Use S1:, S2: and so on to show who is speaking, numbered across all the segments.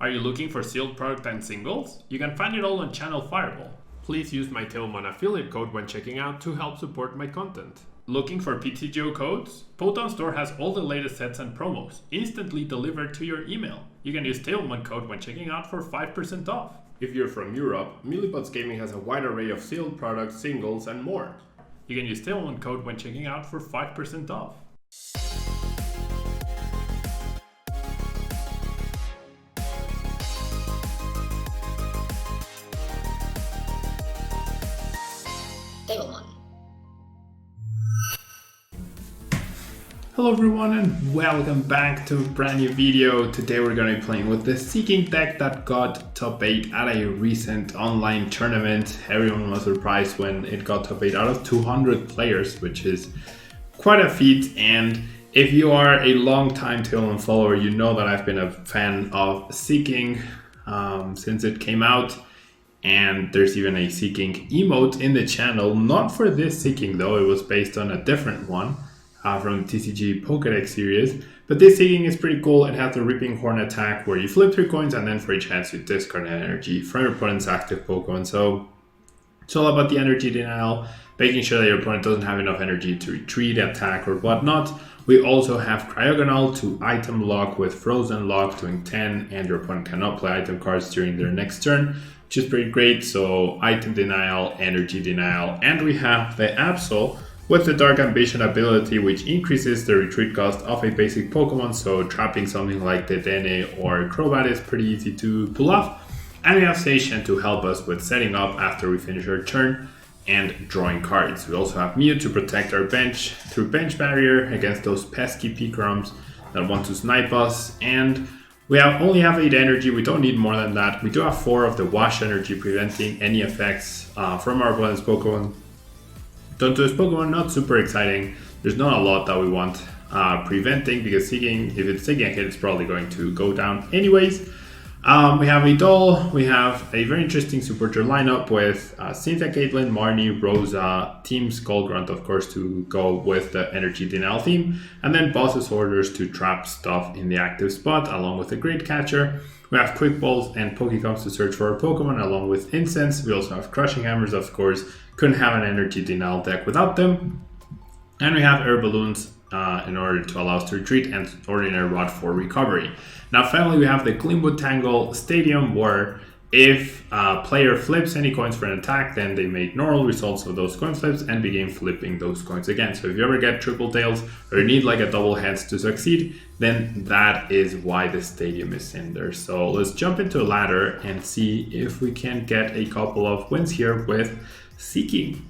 S1: Are you looking for sealed product and singles? You can find it all on Channel Fireball. Please use my Tailmon affiliate code when checking out to help support my content. Looking for PTGO codes? Potown Store has all the latest sets and promos, instantly delivered to your email. You can use Tailmon code when checking out for 5% off. If you're from Europe, Millipots Gaming has a wide array of sealed products, singles, and more. You can use Tailmon code when checking out for 5% off. Hello everyone and welcome back to a brand new video. Today we're going to be playing with the Seaking deck that got top 8 at a recent online tournament. Everyone was surprised when it got top 8 out of 200 players, which is quite a feat. And if you are a long-time Tailmon follower, you know that I've been a fan of Seaking since it came out. And there's even a Seaking emote in the channel, not for this Seaking though, it was based on a different one. From the TCG Pokédex series, but this Seaking is pretty cool. It has the Ripping Horn attack where you flip 3 coins and then for each chance you discard an energy from your opponent's active Pokemon. So it's all about the energy denial, making sure that your opponent doesn't have enough energy to retreat, attack, or whatnot. We also have Cryogonal to item lock with Frozen Lock doing 10, and your opponent cannot play item cards during their next turn, which is pretty great. So item denial, energy denial, and we have the Absol with the Dark Ambition ability, which increases the retreat cost of a basic Pokemon, so trapping something like Dedenne or Crobat is pretty easy to pull off. And we have Station to help us with setting up after we finish our turn and drawing cards. We also have Mew to protect our bench through bench barrier against those pesky Pickrums that want to snipe us. And we only have 8 energy, we don't need more than that. We do have 4 of the Wash energy, preventing any effects from our opponent's Pokemon. Done to his Pokemon, not super exciting. There's not a lot that we want preventing, because Seaking, if it's taking a hit, it's probably going to go down anyways. We have a Doll, we have a very interesting supporter lineup with Cynthia, Caitlyn, Marnie, Rosa, Team Skullgrunt, of course, to go with the energy denial theme, and then Boss's Orders to trap stuff in the active spot, along with the Great Catcher. We have Quick Balls and Pokecoms to search for our Pokemon, along with Incense. We also have Crushing Hammers, of course. Couldn't have an energy denial deck without them. And we have Air Balloons in order to allow us to retreat, and Ordinary Rod for recovery. Now finally we have the Glimwood Tangle Stadium, where if a player flips any coins for an attack, then they make normal results of those coin flips and begin flipping those coins again. So if you ever get triple tails or you need like a double heads to succeed, then that is why the stadium is in there. So let's jump into a ladder and see if we can get a couple of wins here with Seaking.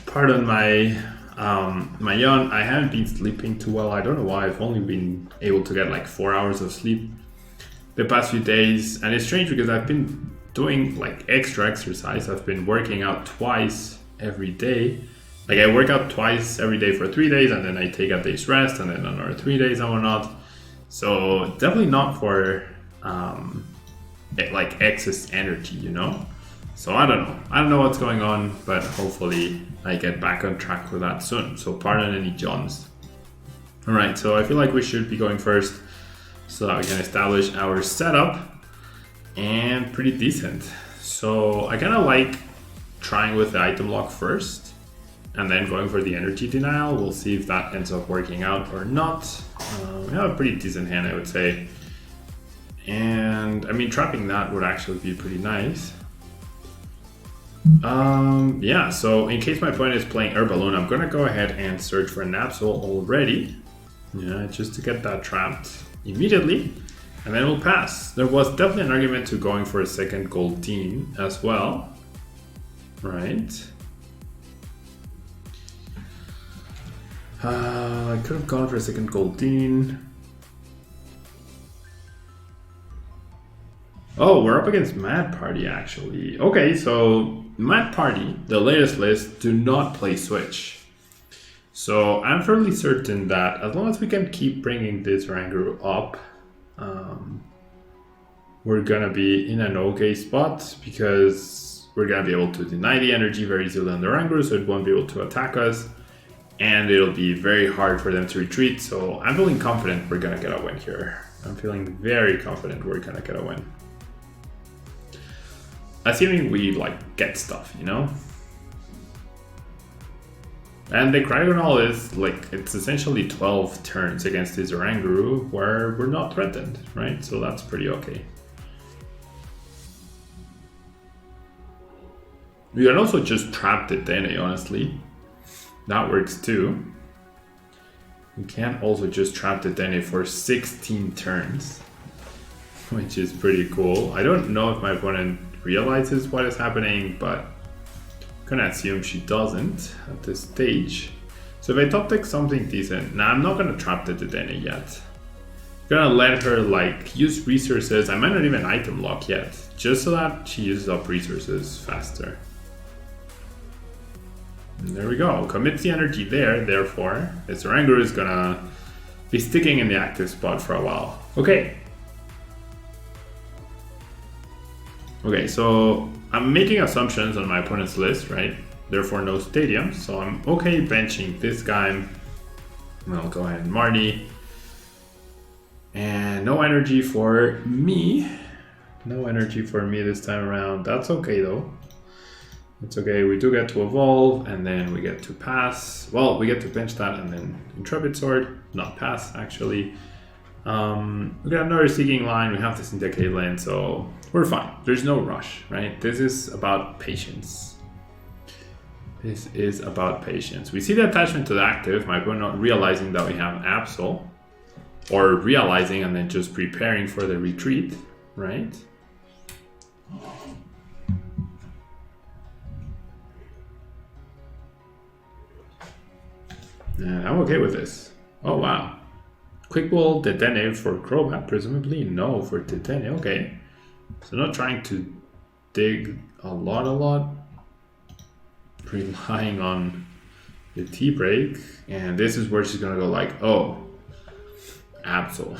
S1: Pardon my my yawn. I haven't been sleeping too well. I don't know why. I've only been able to get like 4 hours of sleep the past few days, and it's strange because I've been doing like extra exercise. I've been working out twice every day. Like I work out twice every day for 3 days, and then I take a day's rest, and then another 3 days and whatnot. So definitely not for like excess energy, you know. So I don't know what's going on, but hopefully I get back on track with that soon. So pardon any Johns. All right, so I feel like we should be going first so that we can establish our setup, and pretty decent. So I kind of like trying with the item lock first and then going for the energy denial. We'll see if that ends up working out or not. We have a pretty decent hand, I would say. And I mean, trapping that would actually be pretty nice. Yeah, so in case my opponent is playing Air Balloon, I'm gonna go ahead and search for an Absol already. Yeah, just to get that trapped immediately, and then we'll pass. There was definitely an argument to going for a second Goldeen as well, right? I could have gone for a second Goldeen. Oh, we're up against Mad Party actually. Okay, so Mad Party, the latest list, do not play Switch. So I'm fairly certain that as long as we can keep bringing this Rangaroo up, we're gonna be in an okay spot, because we're gonna be able to deny the energy very easily on the Rangaroo, so it won't be able to attack us, and it'll be very hard for them to retreat. So I'm feeling confident we're gonna get a win here. I'm feeling very confident we're gonna get a win. Assuming we like get stuff, you know? And the Cryogonal is like, it's essentially 12 turns against his Oranguru where we're not threatened, right? So that's pretty okay. We can also just trap the Dene, honestly. That works too. We can also just trap the Dene for 16 turns, which is pretty cool. I don't know if my opponent realizes what is happening, but I'm gonna assume she doesn't at this stage. So if I top deck something decent, now I'm not gonna trap the Dene yet. I'm gonna let her like use resources. I might not even item lock yet, just so that she uses up resources faster. And there we go, commits the energy there, therefore this Oranguru is gonna be sticking in the active spot for a while. Okay, so I'm making assumptions on my opponent's list, right? Therefore no stadium, so I'm okay benching this guy. And I'll go ahead and Marty. And no energy for me. No energy for me this time around. That's okay though. It's okay, we do get to evolve and then we get to pass. Well, we get to bench that and then Intrepid Sword, not pass actually. We got another Seaking line, we have this in Decade Lane, so we're fine. There's no rush, right? This is about patience. This is about patience. We see the attachment to the active, my opponent not realizing that we have Absol, or realizing and then just preparing for the retreat, right? Yeah, I'm okay with this. Oh wow. Quick Ball Dedenne for Crobat, presumably no for Dedenne, okay. So not trying to dig a lot. Relying on the T-break. And this is where she's gonna go like, oh, Absol.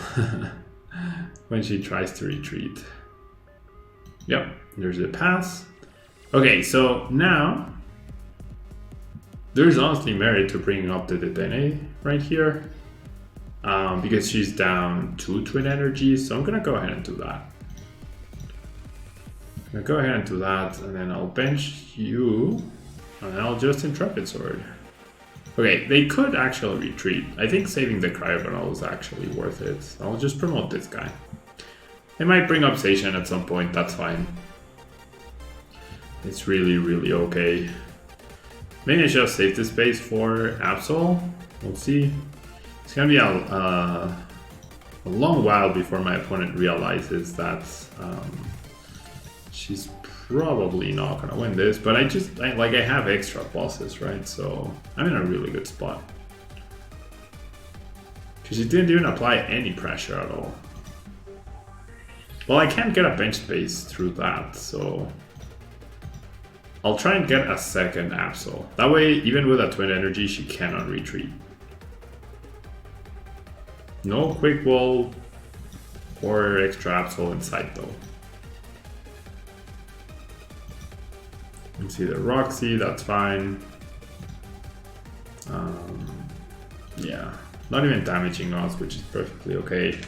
S1: When she tries to retreat. Yep, there's a pass. Okay, so now there's honestly merit to bringing up the Dedenne right here, because she's down 2 Twin Energies, so I'm gonna go ahead and do that. I'm gonna go ahead and do that, and then I'll bench you, and then I'll just Intrepid Sword. Okay, they could actually retreat. I think saving the Cryogonal is actually worth it. I'll just promote this guy. They might bring up Seishan at some point, that's fine. It's really okay. Maybe I should have saved this space for Absol. We'll see. It's gonna be a long while before my opponent realizes that she's probably not gonna win this. But I have extra bosses, right? So I'm in a really good spot. Because she didn't even apply any pressure at all. Well, I can't get a bench space through that, so I'll try and get a second Absol. That way, even with a Twin Energy, she cannot retreat. No Quick Ball or extra Absol inside though. You can see the Roxy, that's fine. Yeah, not even damaging us, which is perfectly okay.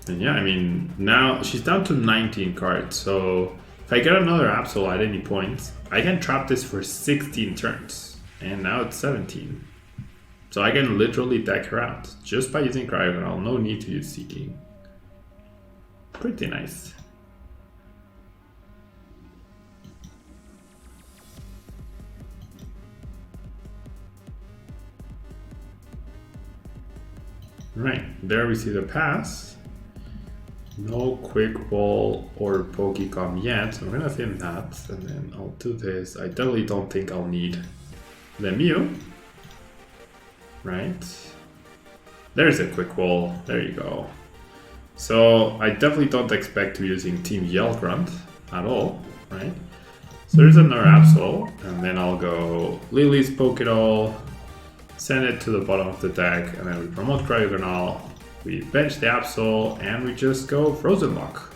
S1: And yeah, I mean, now she's down to 19 cards, so if I get another Absol at any point, I can trap this for 16 turns, and now it's 17. So I can literally deck her out, just by using Cryogonal, no need to use Seaking. Pretty nice. Right, there we see the pass. No Quick Ball or Pokecom yet, so I'm gonna film that, and then I'll do this. I definitely don't think I'll need the Mew. Right? There's a Quick Ball, there you go. So I definitely don't expect to be using Team Yell Grunt at all, right? So there's another Absol, and then I'll go Lily's Pokédoll, send it to the bottom of the deck, and then we promote Cryogonal. We bench the Absol and we just go Frozen Lock.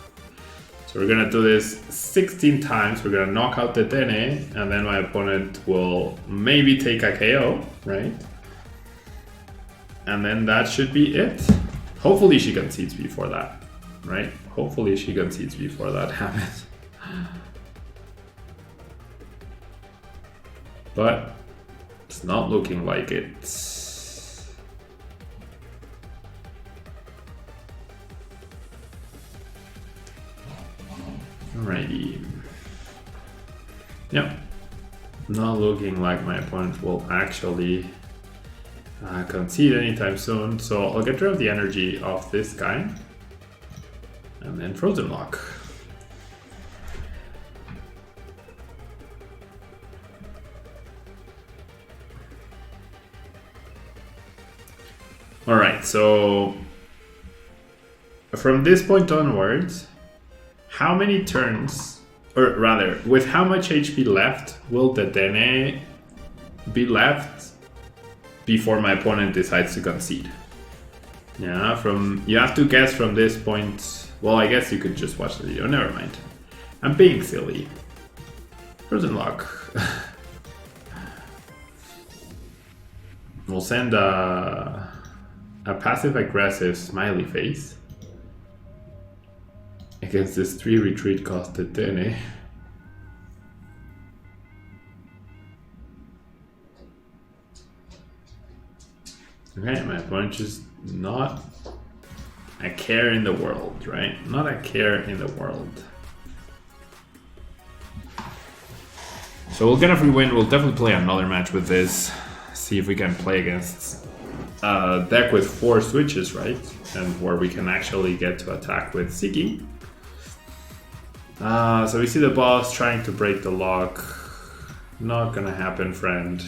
S1: So we're gonna do this 16 times. We're gonna knock out the Dene, and then my opponent will maybe take a KO, right? And then that should be it. Hopefully she concedes before that, right? Hopefully she concedes before that happens. But it's not looking like it. Alrighty. Yep. Not looking like my opponent will actually concede anytime soon, so I'll get rid of the energy of this guy and then Frozen Lock. Alright, so from this point onwards, how many turns, or rather, with how much HP left will the Dene be left before my opponent decides to concede? Yeah, you have to guess from this point. Well, I guess you could just watch the video, never mind. I'm being silly. Frozen Lock. We'll send a passive-aggressive smiley face against this 3 retreat costed Dene. Okay, my opponent is not a care in the world, right? Not a care in the world. So we'll get a free win. We'll definitely play another match with this. See if we can play against a deck with 4 switches, right? And where we can actually get to attack with Seaking. So we see the boss trying to break the lock. Not gonna happen, friend.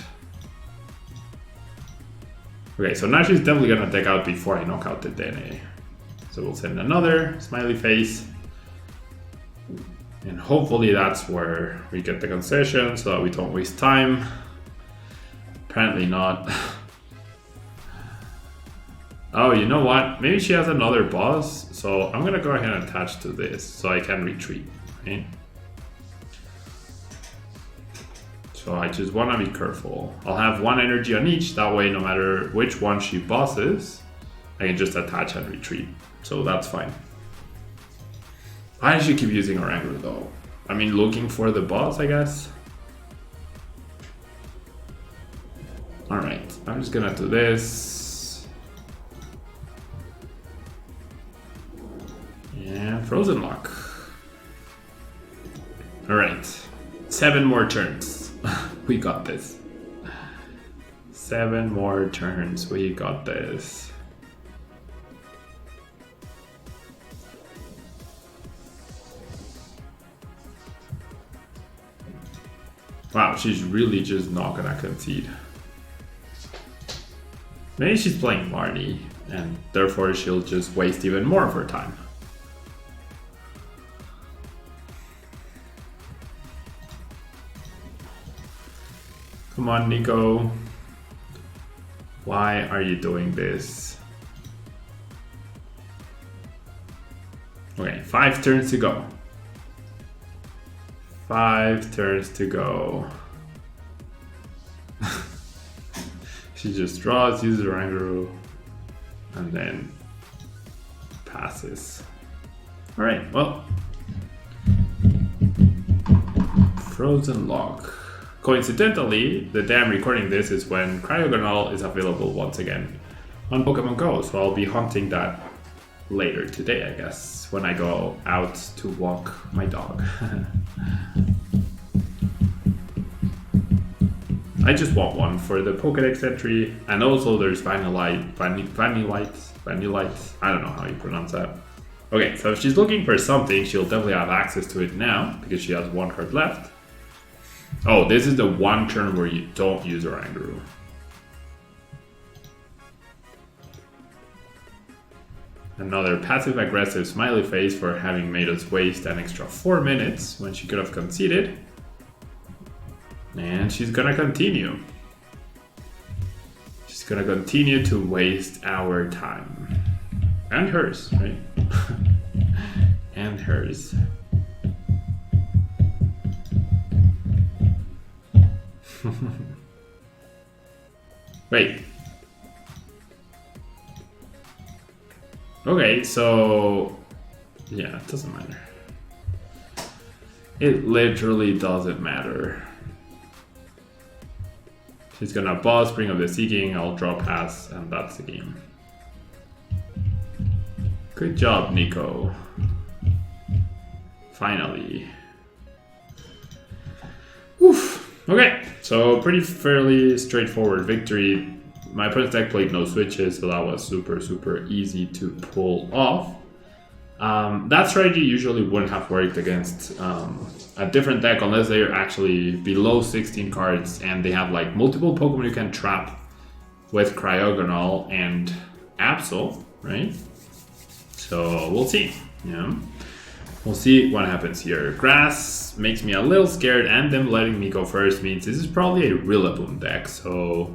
S1: Okay, so now she's definitely gonna take out before I knock out the Dene. So we'll send another smiley face. And hopefully that's where we get the concession so that we don't waste time. Apparently not. Oh, you know what? Maybe she has another boss. So I'm gonna go ahead and attach to this so I can retreat, right? So I just want to be careful. I'll have 1 energy on each, that way no matter which one she bosses, I can just attach and retreat. So that's fine. Why does she keep using Oranguru though? I mean, looking for the boss, I guess. Alright, I'm just gonna do this. And Frozen Lock. Alright, 7 more turns. We got this. 7 more turns. We got this. Wow, she's really just not gonna concede. Maybe she's playing Marnie, and therefore she'll just waste even more of her time. Come on, Nico. Why are you doing this? Okay, 5 turns to go. 5 turns to go. She just draws, uses Oranguru, and then passes. Alright, well. Frozen Lock. Coincidentally, the day I'm recording this is when Cryogonal is available once again on Pokemon Go, so I'll be hunting that later today, I guess, when I go out to walk my dog. I just want one for the Pokédex entry, and also there's Vanillite, I don't know how you pronounce that. Okay, so if she's looking for something, she'll definitely have access to it now, because she has 1 card left. Oh, this is the 1 turn where you don't use Oranguru. Another passive-aggressive smiley face for having made us waste an extra 4 minutes when she could have conceded. And she's gonna continue. She's gonna continue to waste our time. And hers, right? And hers. Wait. Okay, so yeah, it doesn't matter. It literally doesn't matter. She's gonna boss, bring up the Seaking, I'll draw pass, and that's the game. Good job, Nico. Finally. Oof. Okay, so pretty fairly straightforward victory. My opponent's deck played no switches, so that was super easy to pull off. That strategy usually wouldn't have worked against a different deck unless they're actually below 16 cards and they have like multiple Pokemon you can trap with Cryogonal and Absol, right? So we'll see. Yeah, we'll see what happens here. Grass makes me a little scared, and them letting me go first means this is probably a Rillaboom deck. So,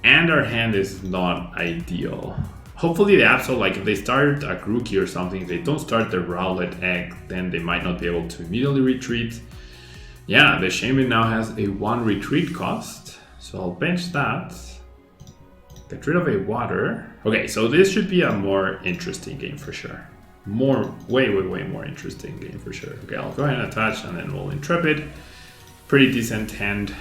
S1: and our hand is not ideal. Hopefully the Absol, like if they start a Grookey or something, if they don't start the Rowlet egg, then they might not be able to immediately retreat. Yeah, the Shaman now has a 1 retreat cost, so I'll bench that. Get rid of a water. Okay, so this should be a more interesting game for sure. Way more interesting game for sure. Okay, I'll go ahead and attach, and then we'll Intrepid. Pretty decent hand.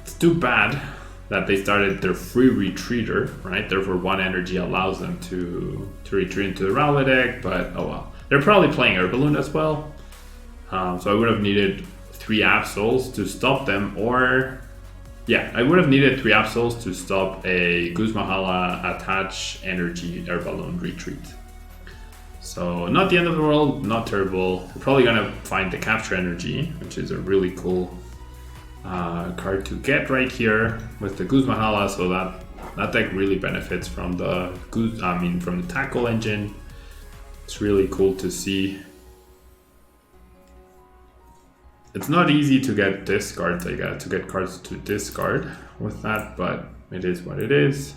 S1: It's too bad that they started their free retreater, right? Therefore 1 energy allows them to retreat into the Rowlet egg, but oh well. They're probably playing Herballoon as well. So I would have needed 3 Absols to stop them, or yeah, I would have needed 3 Absols to stop a Guzmahala attach energy Herballoon retreat. So not the end of the world, not terrible. We're probably gonna find the capture energy, which is a really cool card to get right here with the Guzmahala, so that deck really benefits from the from the tackle engine. It's really cool to see. It's not easy to get discards, to get cards to discard with that, but it is what it is.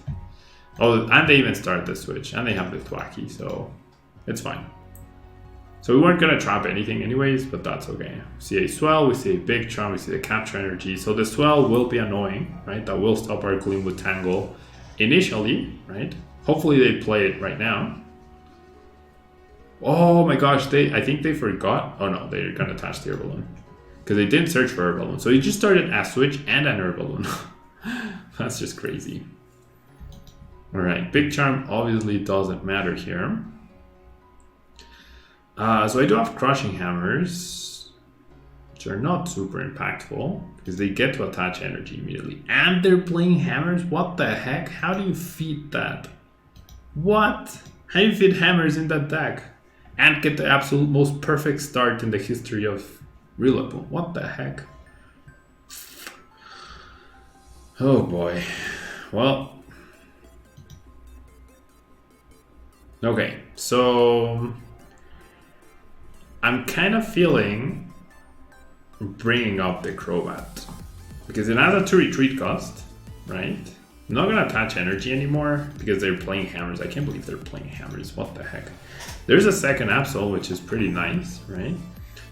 S1: Oh, and they even start the switch, and they have the Thwacky, so it's fine. So we weren't going to trap anything anyways, but that's okay. We see a Swell, we see a Big Charm, we see the Capture Energy. So the Swell will be annoying, right? That will stop our Gleamwood Tangle initially, right? Hopefully they play it right now. Oh my gosh, I think they forgot. Oh no, they're going to attach the Herballoon, because they didn't search for Herballoon. So he just started a switch and an Herballoon. That's just crazy. All right, Big Charm obviously doesn't matter here. So I do have Crushing Hammers, which are not super impactful because they get to attach energy immediately. And they're playing Hammers? What the heck? How do you feed that? What? How do you feed Hammers in that deck? And get the absolute most perfect start in the history of Rillaboom? What the heck? Oh boy. Well. Okay, so I'm kind of feeling bringing up the Crobat, because it has a 2 retreat cost, right? I'm not gonna attach energy anymore because they're playing Hammers. I can't believe they're playing Hammers. What the heck? There's a second Absol, which is pretty nice, right?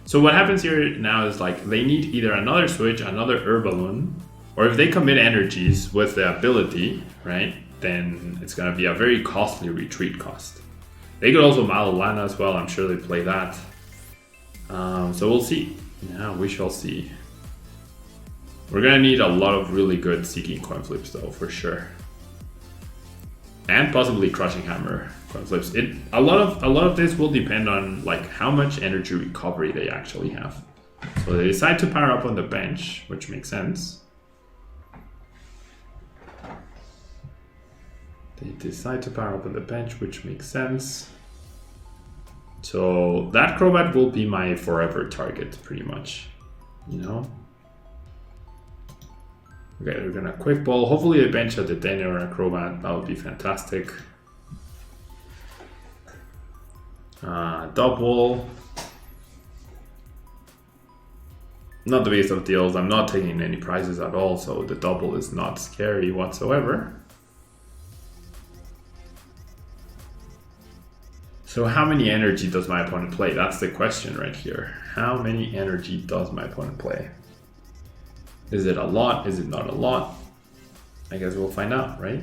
S1: So what happens here now is like they need either another switch, another Herballoon, or if they commit energies with the ability, right? Then it's gonna be a very costly retreat cost. They could also Malolana as well. I'm sure they play that. So we'll see. Yeah, we shall see. We're gonna need a lot of really good Seaking coin flips though, for sure. And possibly Crushing Hammer coin flips. A lot of this will depend on like how much energy recovery they actually have. So they decide to power up on the bench, which makes sense. They decide to power up on the bench, which makes sense. So that Crobat will be my forever target, pretty much, you know? Okay, they're gonna Quick Ball. Hopefully they bench a Dedenne or a Crobat. That would be fantastic. Double. Not the biggest of deals. I'm not taking any prizes at all, so the double is not scary whatsoever. So how many energy does my opponent play? That's the question right here. How many energy does my opponent play? Is it a lot? Is it not a lot? I guess we'll find out, right?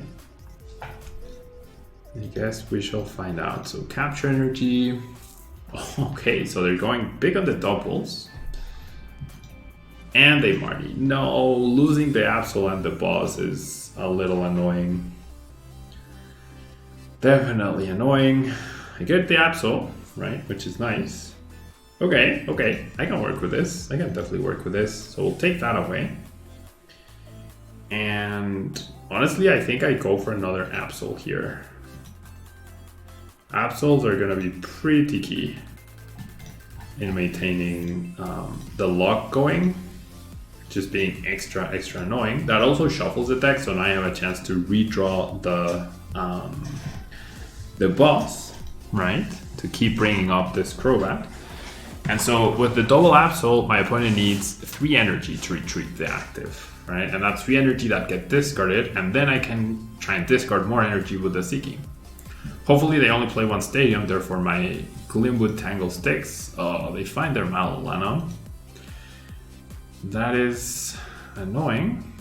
S1: I guess we shall find out. So capture energy. Okay, so they're going big on the doubles. And they Marty. No, losing the Absol and the boss is a little annoying. Definitely annoying. I get the Absol, right, which is nice. Okay, I can work with this. I can definitely work with this. So we'll take that away. And honestly, I think I go for another Absol here. Absols are gonna be pretty key in maintaining the lock going. Just being extra annoying. That also shuffles the deck, so now I have a chance to redraw the boss, right? To keep bringing up this Crobat. And so with the double Absol, my opponent needs 3 energy to retreat the active, right? And that's 3 energy that get discarded, and then I can try and discard more energy with the Seaking. Hopefully they only play 1 stadium, therefore my Glimwood Tangle sticks. Oh, they find their Malolana. That is annoying.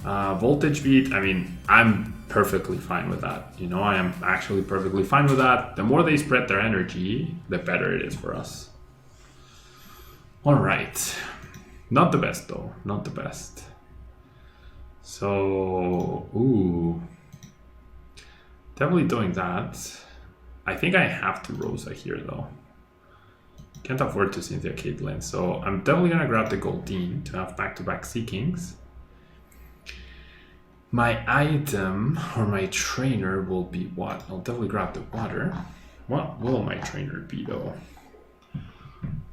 S1: Voltage beat, I mean, I'm perfectly fine with that. You know, I am actually perfectly fine with that. The more they spread their energy, the better it is for us. All right. Not the best though, not the best. So, ooh. Definitely doing that. I think I have to Rosa here though. Can't afford to Cynthia Caitlyn, so I'm definitely gonna grab the Goldeen to have back-to-back Seakings. My item or my trainer will be what? I'll definitely grab the water. What will my trainer be though?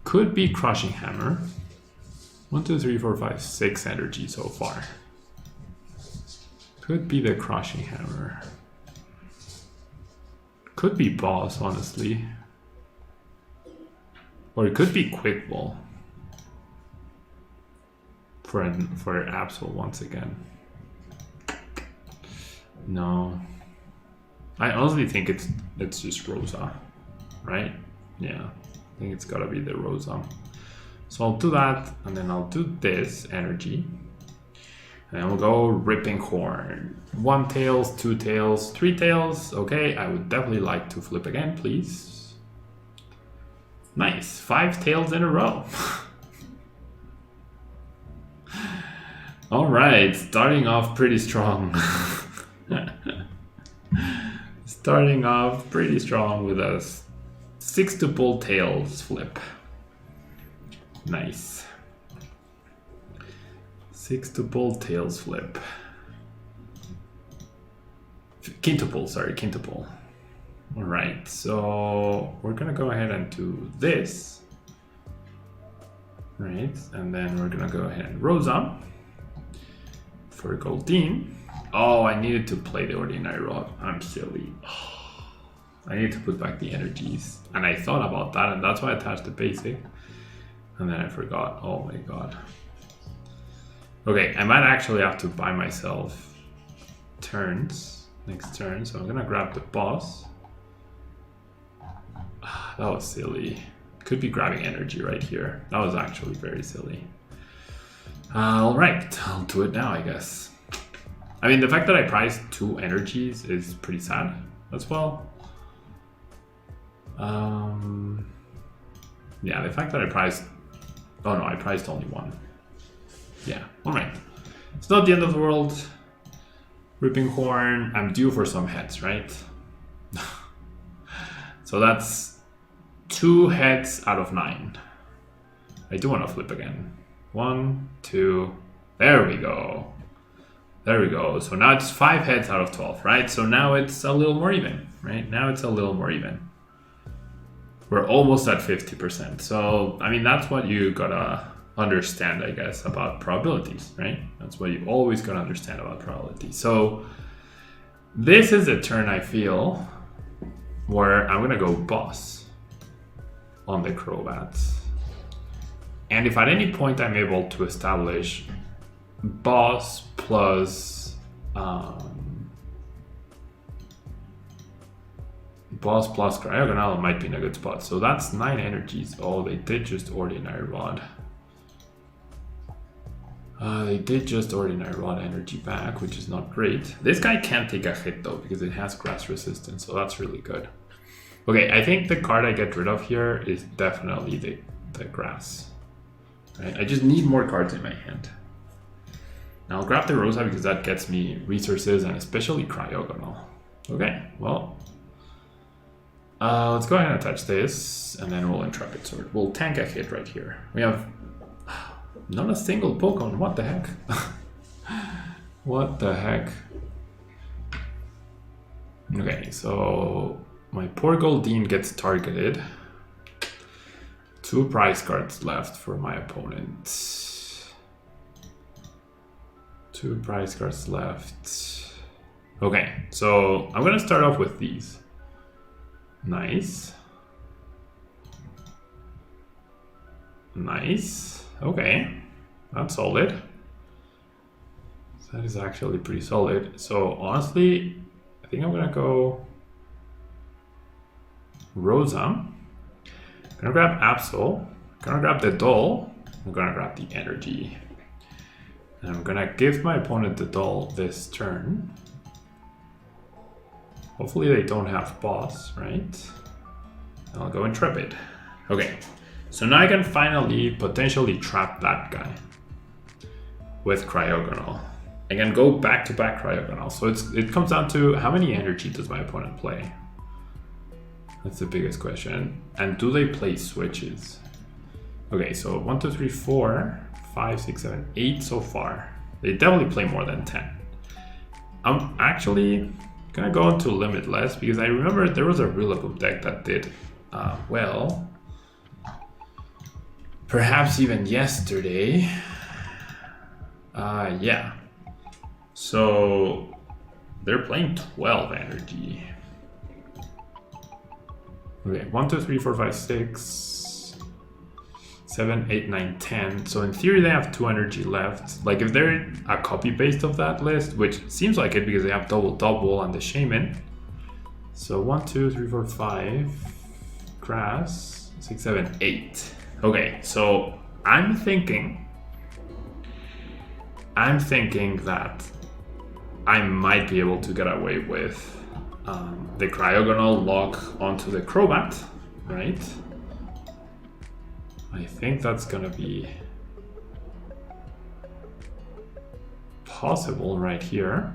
S1: Could be Crushing Hammer. 1, 2, 3, 4, 5, 6 energy so far. Could be the Crushing Hammer. Could be Boss, honestly. Or it could be Quick Ball. For Absol once again. No. I honestly think it's just Rosa. Right? Yeah. I think it's gotta be the Rosa. So I'll do that, and then I'll do this energy. And then we'll go Ripping Horn. 1 tails, 2 tails, 3 tails. Okay, I would definitely like to flip again, please. Nice, 5 tails in a row. All right, starting off pretty strong. Starting off pretty strong with a 6 to pull tails flip. Nice. 6 to pull tails flip. Quintuple, sorry, quintuple. All right, so we're gonna go ahead and do this, right? And then we're gonna go ahead and Rosa for Goldeen. Oh, I needed to play the Ordinary Rod. I'm silly. Oh, I need to put back the energies, and I thought about that, and that's why I attached the basic, and then I forgot. Oh my god. Okay, I might actually have to buy myself turns next turn, so I'm gonna grab the boss. That was silly. Could be grabbing energy right here. That was actually very silly. All right, I'll do it now, I guess. I mean, the fact that I priced 2 energies is pretty sad as well. Yeah, the fact that I priced... Oh no, I priced only 1. Yeah, all right. It's not the end of the world. Ripping Horn, I'm due for some heads, right? So that's 2 heads out of 9. I do want to flip again. 1, 2, there we go. There we go. So now it's 5 heads out of 12, right? So now it's a little more even, right? Now it's a little more even. We're almost at 50%. So, I mean, that's what you gotta understand, I guess, about probabilities, right? That's what you always gotta understand about probabilities. So this is a turn I feel where I'm gonna go boss on the Crobats. And if at any point I'm able to establish boss plus Cryogonal might be in a good spot. So that's 9 energies. Oh, they did just Ordinary Rod. They did just Ordinary Rod Energy back, which is not great. This guy can't take a hit though, because it has grass resistance, so that's really good. Okay, I think the card I get rid of here is definitely the grass. Right? I just need more cards in my hand. Now I'll grab the Rosa because that gets me resources and especially Cryogonal. Okay, well, let's go ahead and attach this, and then we'll Intrepid Sword. We'll tank a hit right here. We have not a single Pokemon. What the heck? What the heck? Okay, so my poor Goldeen gets targeted. 2 prize cards left for my opponent. 2 prize cards left. Okay, so I'm gonna start off with these. Nice. Nice. Okay, that's solid. That is actually pretty solid. So honestly, I think I'm gonna go Rosa. I'm gonna grab Absol. I'm gonna grab the Doll. I'm gonna grab the Energy. And I'm gonna give my opponent the Doll this turn. Hopefully they don't have Boss, right? I'll go Intrepid. Okay, so now I can finally potentially trap that guy with Cryogonal. I can go back-to-back Cryogonal. So it comes down to how many energy does my opponent play? That's the biggest question. And do they play switches? Okay, so 1, 2, 3, 4, 5, 6, 7, 8 so far. They definitely play more than 10. I'm actually gonna go into Limitless because I remember there was a Rillaboom deck that did well. Perhaps even yesterday. Yeah. So they're playing 12 energy. Okay, 1, 2, 3, 4, 5, 6, 7, 8, 9, 10. So in theory they have 2 energy left. Like if they're a copy paste of that list, which seems like it because they have double and the Shaman. So 1, 2, 3, 4, 5, grass, 6, 7, 8. Okay, so I'm thinking that I might be able to get away with the Cryogonal lock onto the Crobat, right? I think that's gonna be possible right here.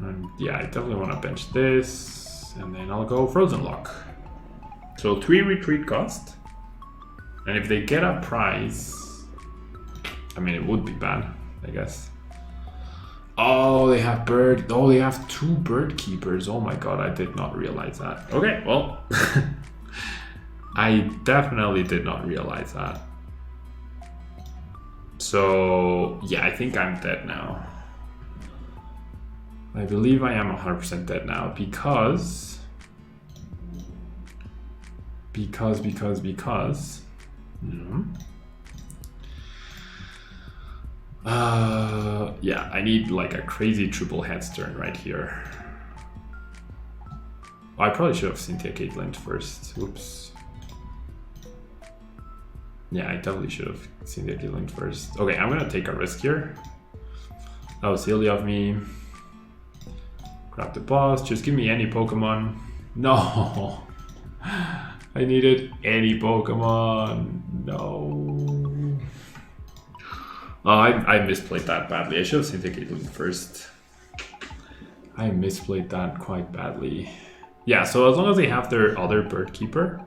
S1: And yeah, I definitely want to bench this, and then I'll go Frozen Lock. So 3 retreat cost, and if they get a prize, I mean, it would be bad, I guess. Oh, they have bird. Oh, they have 2 bird keepers. Oh my god, I did not realize that. Okay, well, I definitely did not realize that. So yeah, I think I'm dead now. I believe I am 100% dead now because. Yeah, I need like a crazy triple heads turn right here. Oh, I probably should have Cynthia Caitlyn first. Oops. Yeah, I definitely should have Cynthia Caitlyn first. Okay, I'm gonna take a risk here. That was silly of me. Grab the boss. Just give me any Pokemon. No. I needed any Pokemon. No. Oh, I misplayed that badly. I should have Cynthia Caitlyn first. I misplayed that quite badly. Yeah, so as long as they have their other bird keeper.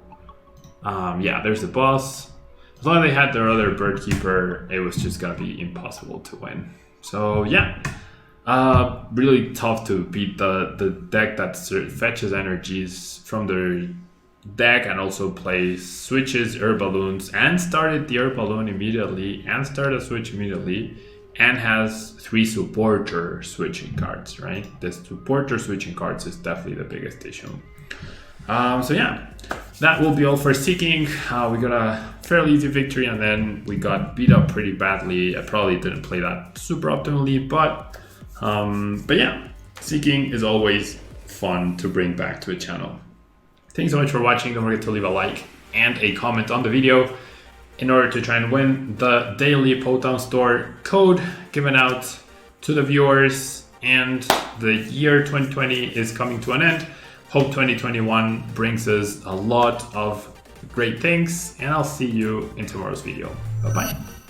S1: Yeah, there's the boss. As long as they had their other bird keeper, it was just gonna be impossible to win. So yeah. Really tough to beat the deck that fetches energies from their deck and also plays switches Balloons and started the Balloon immediately and started a switch immediately and has 3 supporter switching cards, right? The supporter switching cards is definitely the biggest issue. So yeah, that will be all for Seaking. We got a fairly easy victory and then we got beat up pretty badly. I probably didn't play that super optimally, but yeah, Seaking is always fun to bring back to a channel. Thanks so much for watching. Don't forget to leave a like and a comment on the video in order to try and win the daily Potown Store code given out to the viewers. And the year 2020 is coming to an end. Hope 2021 brings us a lot of great things, and I'll see you in tomorrow's video. Bye-bye.